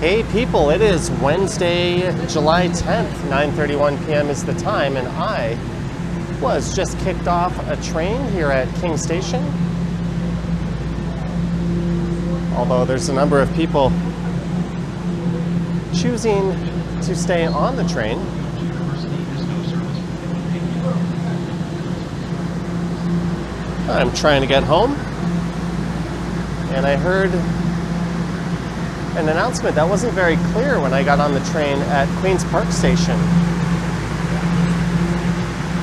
Hey people, it is Wednesday, July 10th, 9:31 p.m. is the time, and I was just kicked off a train here at King Station. Although there's a number of people choosing to stay on the train. I'm trying to get home, and I heard an announcement that wasn't very clear when I got on the train at Queen's Park Station,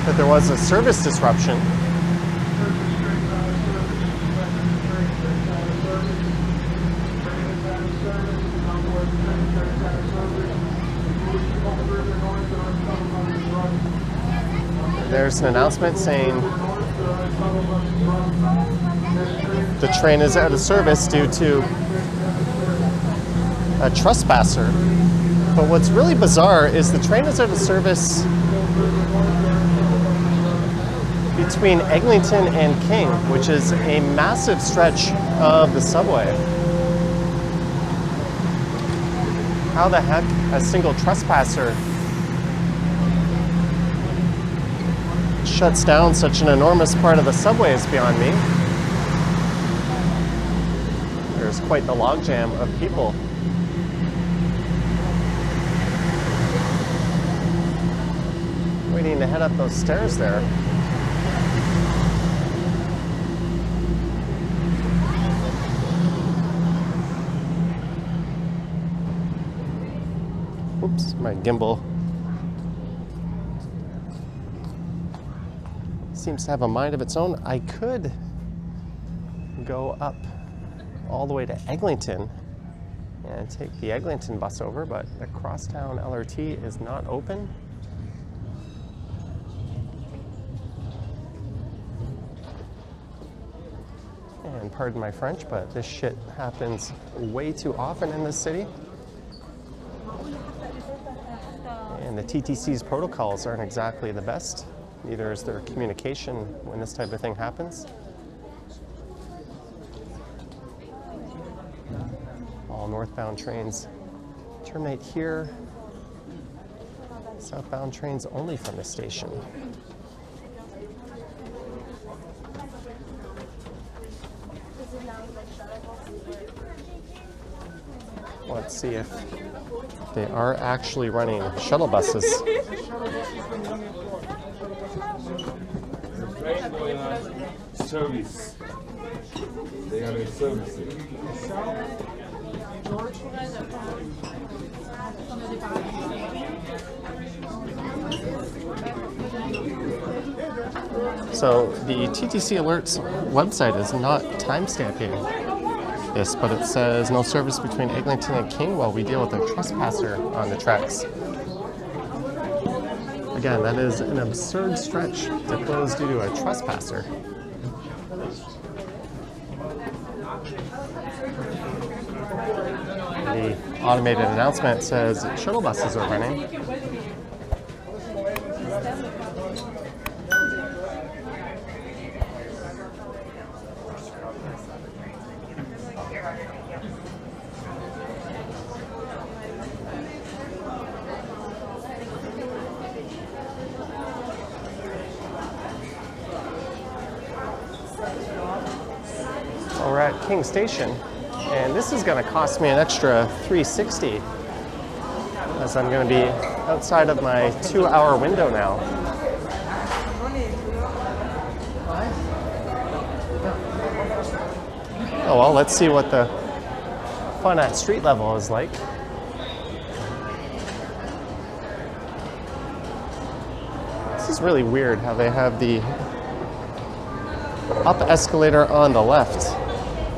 that there was a service disruption. There's an announcement saying the train is out of service due to a trespasser. But what's really bizarre is the train is out of service between Eglinton and King, which is a massive stretch of the subway. How the heck a single trespasser shuts down such an enormous part of the subway is beyond me. There's quite the logjam of people. Waiting to head up those stairs there. Oops, my gimbal seems to have a mind of its own. I could go up all the way to Eglinton and take the Eglinton bus over, but the Crosstown LRT is not open. And pardon my French, but this shit happens way too often in this city. And the TTC's protocols aren't exactly the best. Neither is their communication when this type of thing happens. All northbound trains terminate here. Southbound trains only from the station. Let's see if they are actually running shuttle buses. Service. They are in service. So the TTC Alerts website is not timestamping this, but it says no service between Eglinton and King while we deal with a trespasser on the tracks. Again, that is an absurd stretch to close due to a trespasser. The automated announcement says shuttle buses are running. We're at King Station, and this is going to cost me an extra $3.60 as I'm going to be outside of my 2-hour window now. Oh well, let's see what the fun at street level is like. This is really weird how they have the up escalator on the left.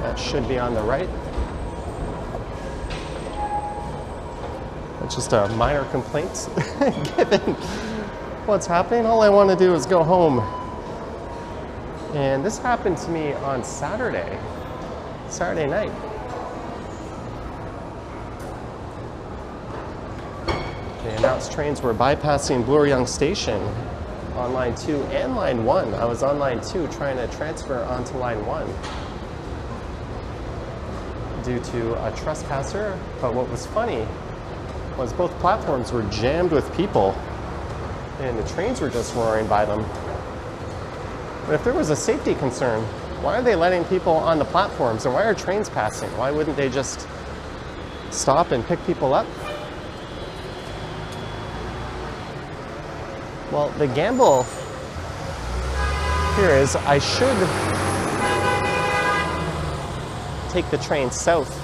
That should be on the right. It's just a minor complaint given what's happening. All I want to do is go home. And this happened to me on Saturday night. They announced trains were bypassing Bloor-Yonge Station on line 2 and line 1. I was on line 2 trying to transfer onto line 1. due to a trespasser. But what was funny was both platforms were jammed with people and the trains were just roaring by them. But if there was a safety concern, why are they letting people on the platforms and why are trains passing? Why wouldn't they just stop and pick people up? Well, the gamble here is I should take the train south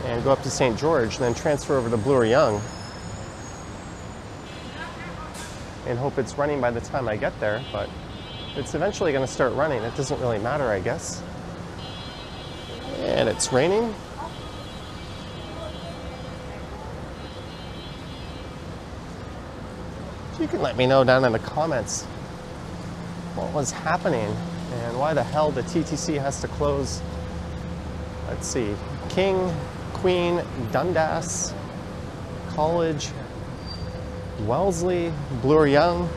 and go up to St. George, then transfer over to Bloor-Young and hope it's running by the time I get there, but it's eventually going to start running. It doesn't really matter, I guess. And it's raining. You can let me know down in the comments what was happening and why the hell the TTC has to close. Let's see, King, Queen, Dundas, College, Wellesley, Bloor-Young,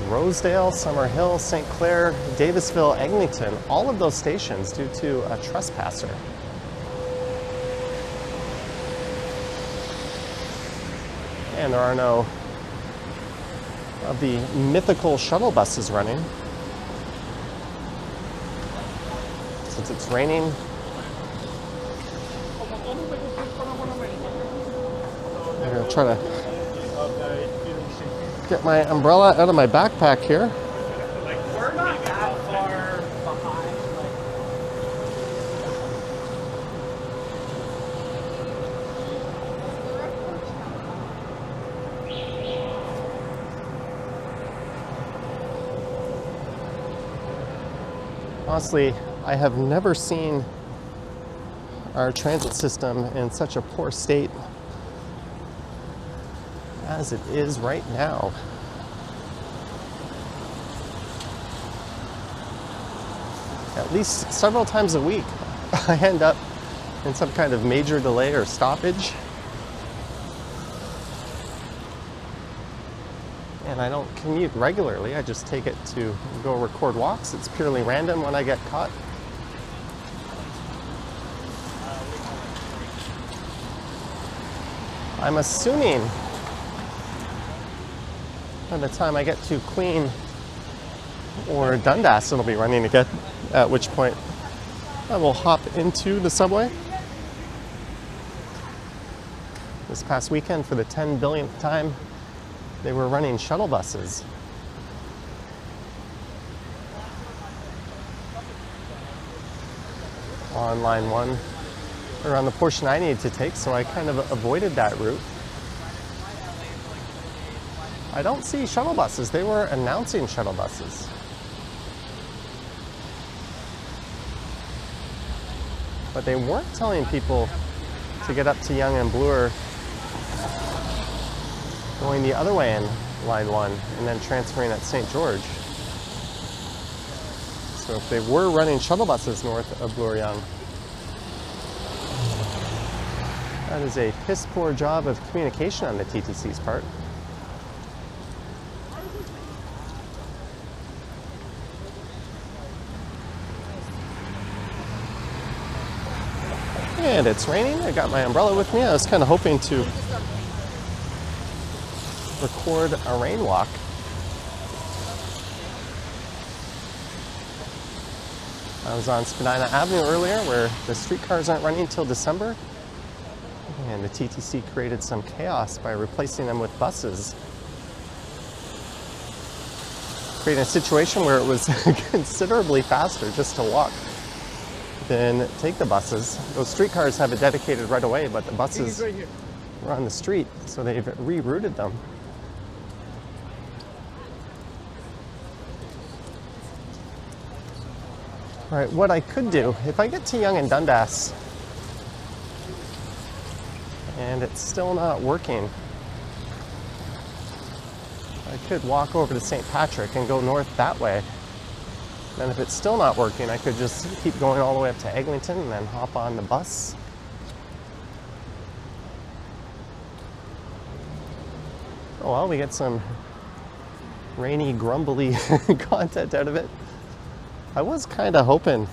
Rosedale, Summerhill, St. Clair, Davisville, Eglinton, all of those stations due to a trespasser. And there are no of the mythical shuttle buses running. Since it's raining, I'm going to try to get my umbrella out of my backpack here. We're not that far behind. Honestly, I have never seen our transit system in such a poor state as it is right now. At least several times a week, I end up in some kind of major delay or stoppage. And I don't commute regularly, I just take it to go record walks. It's purely random when I get caught. I'm assuming by the time I get to Queen or Dundas, it'll be running again, at which point I will hop into the subway. This past weekend, for the 10 billionth time, they were running shuttle buses. On line 1, or on the portion I needed to take, so I kind of avoided that route. I don't see shuttle buses. They were announcing shuttle buses. But they weren't telling people to get up to Yonge and Bloor going the other way in line 1 and then transferring at St. George. So if they were running shuttle buses north of Bloor-Young, that is a piss poor job of communication on the TTC's part. And it's raining. I got my umbrella with me. I was kind of hoping to record a rain walk. I was on Spadina Avenue earlier where the streetcars aren't running until December. And the TTC created some chaos by replacing them with buses. Creating a situation where it was considerably faster just to walk than take the buses. Those streetcars have a dedicated right of way, but the buses were on the street, so they've rerouted them. All right, what I could do, if I get to Yonge and Dundas and it's still not working, I could walk over to St. Patrick and go north that way. And if it's still not working, I could just keep going all the way up to Eglinton and then hop on the bus. Oh well, we get some rainy, grumbly content out of it. I was kind of hoping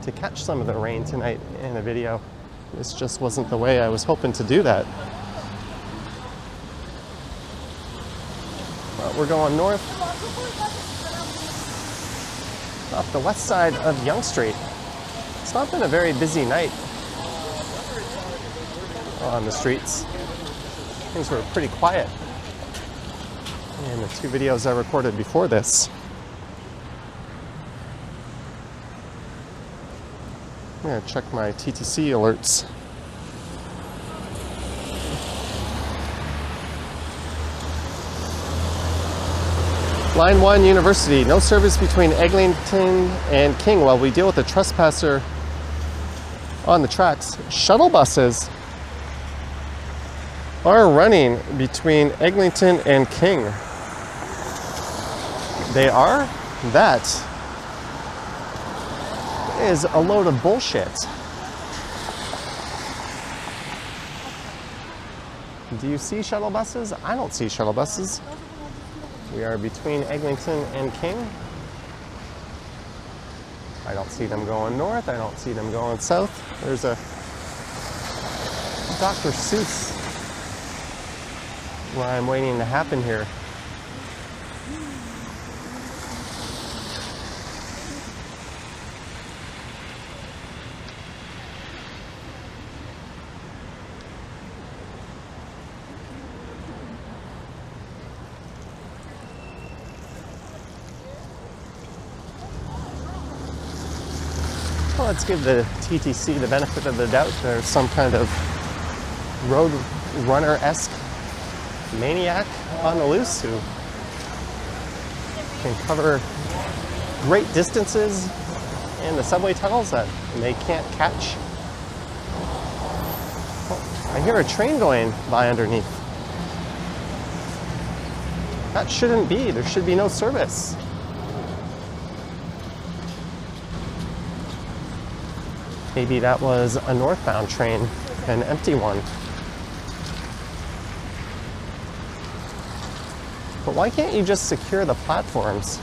to catch some of the rain tonight in a video. This just wasn't the way I was hoping to do that. Well, we're going north off the west side of Yonge Street. It's not been a very busy night on the streets. Things were pretty quiet in the 2 videos I recorded before this. I'm gonna check my TTC alerts. Line 1, University. No service between Eglinton and King while we deal with a trespasser on the tracks. Shuttle buses are running between Eglinton and King. They are? That is a load of bullshit. Do you see shuttle buses? I don't see shuttle buses. We are between Eglinton and King. I don't see them going north. I don't see them going south. There's a Dr. Seuss where I'm waiting to happen here. Well, let's give the TTC the benefit of the doubt. There's some kind of road runner-esque maniac on the loose who can cover great distances in the subway tunnels that they can't catch. Oh, I hear a train going by underneath. That shouldn't be. There should be no service. Maybe that was a northbound train, an empty one. But why can't you just secure the platforms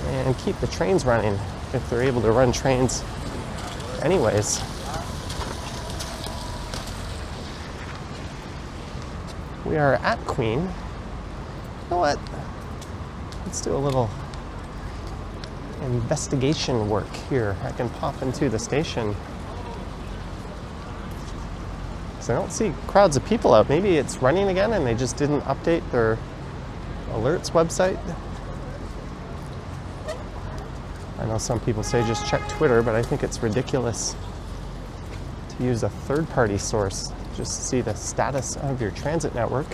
and keep the trains running if they're able to run trains anyways? We are at Queen. You know what? Let's do a little investigation work here. I can pop into the station. So I don't see crowds of people out. Maybe it's running again and they just didn't update their alerts website. I know some people say just check Twitter, but I think it's ridiculous to use a third-party source just to see the status of your transit network.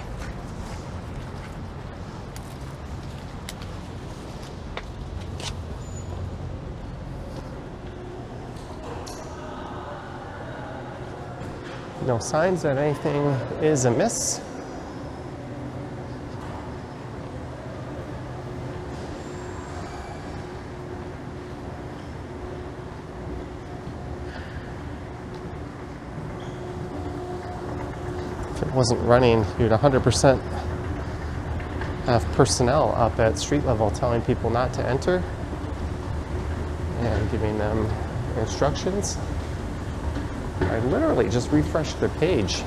No signs that anything is amiss. If it wasn't running, you'd 100% have personnel up at street level telling people not to enter and giving them instructions. I literally just refreshed their page.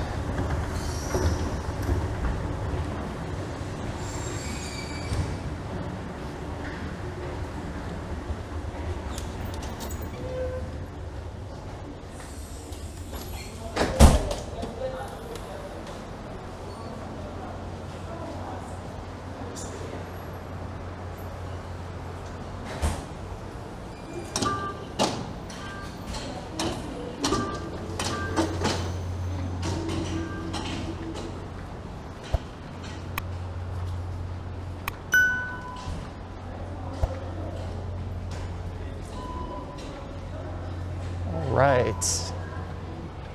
Right.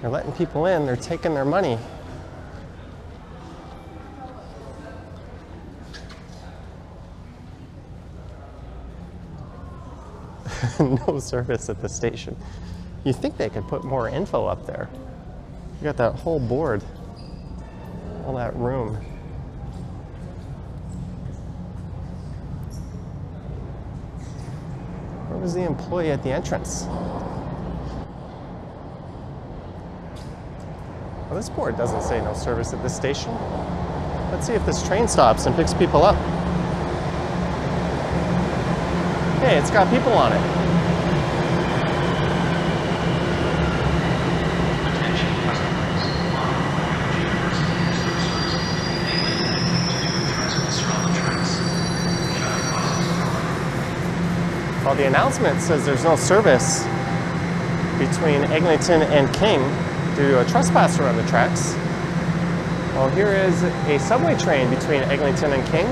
They're letting people in, they're taking their money. No service at the station. You think they could put more info up there. You got that whole board, all that room. Where Where's the employee at the entrance? Well, this board doesn't say no service at this station. Let's see if this train stops and picks people up. Hey, it's got people on it. Well, the announcement says there's no service between Eglinton and King due to a trespasser on the tracks. Well, here is a subway train between Eglinton and King.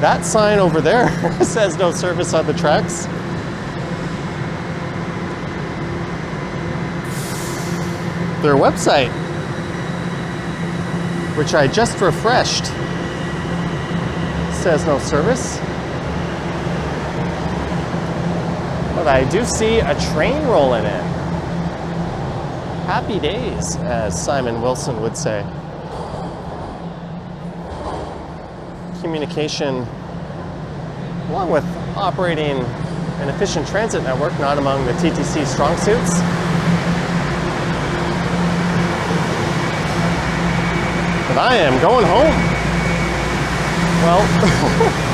That sign over there says no service on the tracks. Their website, which I just refreshed, says no service. But I do see a train rolling in. Happy days, as Simon Wilson would say. Communication, along with operating an efficient transit network, not among the TTC strong suits. But I am going home. Well,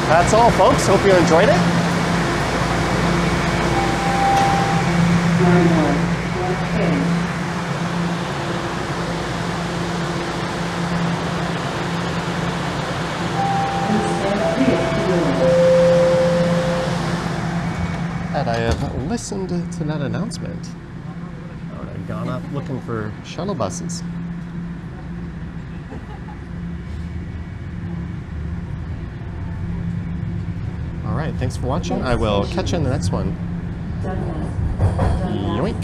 that's all, folks. Hope you enjoyed it. Had I have listened to that announcement, I would have gone up looking for shuttle buses. All right, thanks for watching. I will catch you in the next one. Yoink.